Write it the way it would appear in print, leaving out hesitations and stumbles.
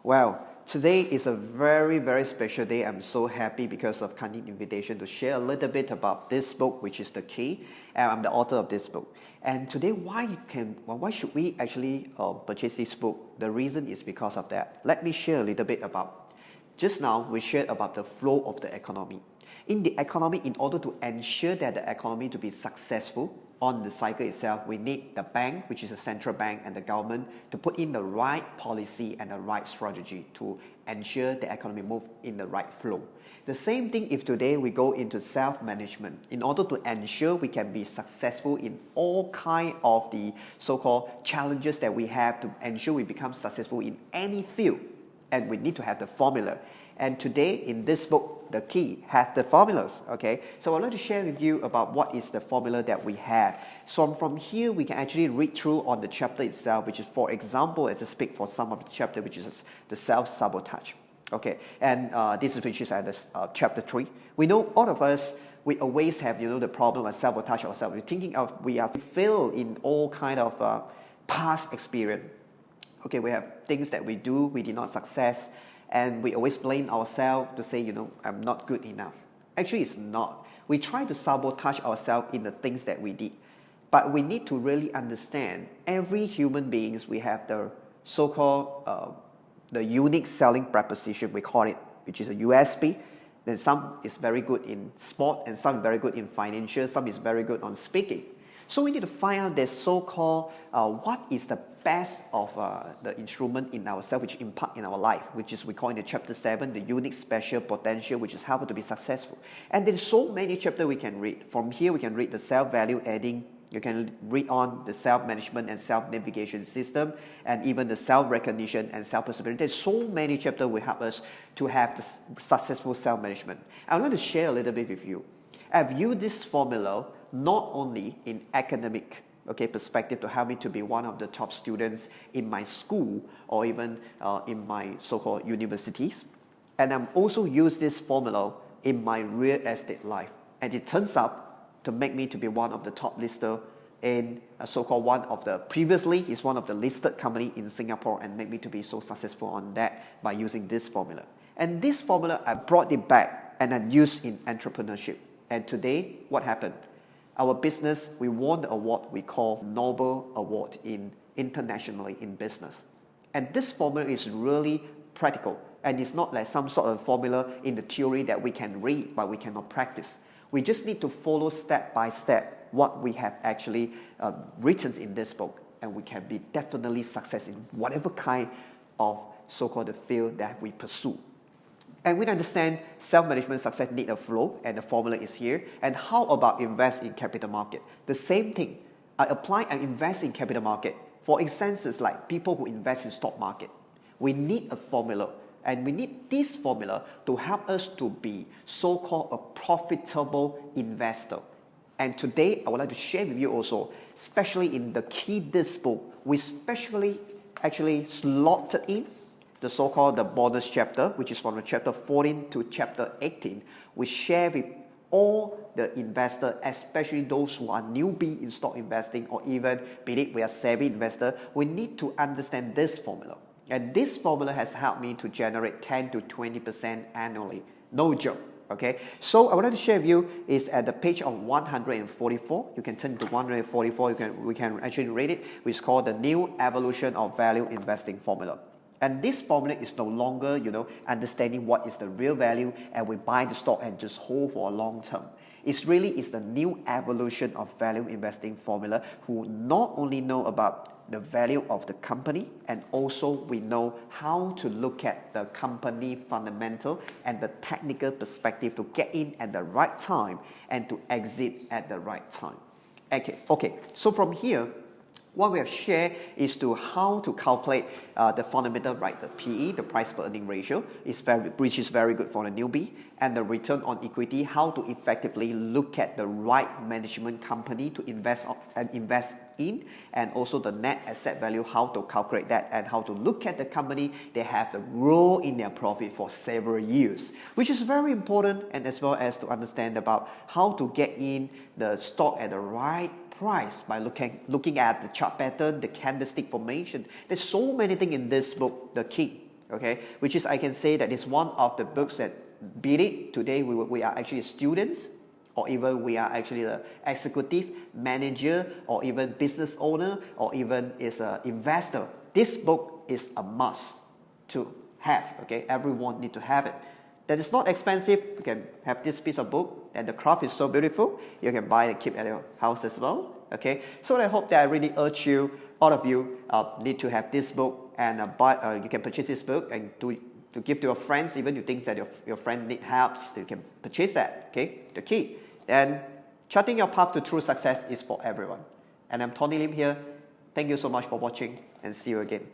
Well, today is a very, very special day. I'm so happy because of Kanyin's invitation to share a little bit about this book, which is The Key. And I'm the author of this book. And today, why should we actually purchase this book? The reason is because of that. Let me share a little bit about. Just now, we shared about the flow of the economy. In the economy, in order to ensure that the economy to be successful on the cycle itself, we need the bank, which is a central bank, and the government to put in the right policy and the right strategy to ensure the economy move in the right flow. The same thing if today we go into self-management. In order to ensure we can be successful in all kind of the so-called challenges that we have to ensure we become successful in any field, and we need to have the formula. And today in this book, The Key has the formulas, okay? So I'd like to share with you about what is the formula that we have. So from here, we can actually read through on the chapter itself, which is, for example, as I speak for some of the chapter, which is the self-sabotage, okay? And this is which is at the, chapter 3. We know all of us, we always have, the problem of sabotage ourselves. We're thinking of, we are failed in all kind of past experience. Okay, we have things that we do, we did not success, and we always blame ourselves to say, I'm not good enough. Actually, it's not. We try to sabotage ourselves in the things that we did. But we need to really understand, every human beings, we have the so-called, the unique selling proposition, we call it, which is a USP. Then some is very good in sport, and some is very good in financial, some is very good on speaking. So we need to find out the so-called, what is the best of the instrument in ourselves, which impact in our life, which is we call in the chapter 7, the unique special potential, which is how to be successful. And there's so many chapters we can read. From here, we can read the self-value adding, you can read on the self-management and self-navigation system, and even the self-recognition and self-perseverance. There's so many chapters will help us to have the successful self-management. I want to share a little bit with you. I've used this formula not only in academic perspective to help me to be one of the top students in my school or even in my so-called universities. And I'm also use this formula in my real estate life. And it turns out to make me to be one of the top lister in a so-called one of the, previously is one of the listed company in Singapore, and make me to be so successful on that by using this formula. And this formula, I brought it back and I used in entrepreneurship. And today, what happened? Our business, we won the award we call Nobel Award internationally in business. And this formula is really practical, and it's not like some sort of formula in the theory that we can read but we cannot practice. We just need to follow step by step what we have actually written in this book, and we can be definitely success in whatever kind of so-called the field that we pursue. And we understand self-management success need a flow, and the formula is here. And how about invest in capital market? The same thing. I apply and invest in capital market. For instances, like people who invest in stock market. We need a formula, and we need this formula to help us to be so-called a profitable investor. And today, I would like to share with you also, especially in the key this book, we specially actually slotted in the so-called the bonus chapter, which is from the chapter 14 to chapter 18. We share with all the investors, especially those who are newbie in stock investing, or even believe we are savvy investor. We need to understand this formula. And this formula has helped me to generate 10 to 20% annually. No joke. Okay, so I would like to share with you is at the page of 144. You can turn to 144. We can actually read it, which is called the New Evolution of Value Investing Formula. And this formula is no longer, understanding what is the real value and we buy the stock and just hold for a long term. It's really the new evolution of value investing formula, who not only know about the value of the company, and also we know how to look at the company fundamental and the technical perspective to get in at the right time and to exit at the right time. Okay. So from here, what we have shared is to how to calculate the fundamental, right? The PE, the price per earning ratio, which is very good for the newbie, and the return on equity, how to effectively look at the right management company to invest in, and also the net asset value, how to calculate that, and how to look at the company they have to grow in their profit for several years, which is very important, and as well as to understand about how to get in the stock at the right price by looking at the chart pattern, the candlestick formation. There's so many things in this book, The Key. okay, which is I can say that is one of the books that beat it. Today we are actually students, or even we are actually the executive manager, or even business owner, or even is an investor. This book is a must to have, okay? Everyone need to have it. That is not expensive. You can have this piece of book, and the craft is so beautiful. You can buy and keep at your house as well, okay? So I hope that I really urge you, all of you need to have this book, and you can purchase this book and to give to your friends. Even you think that your friend need help, you can purchase that, okay? The key. And charting your path to true success is for everyone. And I'm Tony Lim here. Thank you so much for watching, and see you again.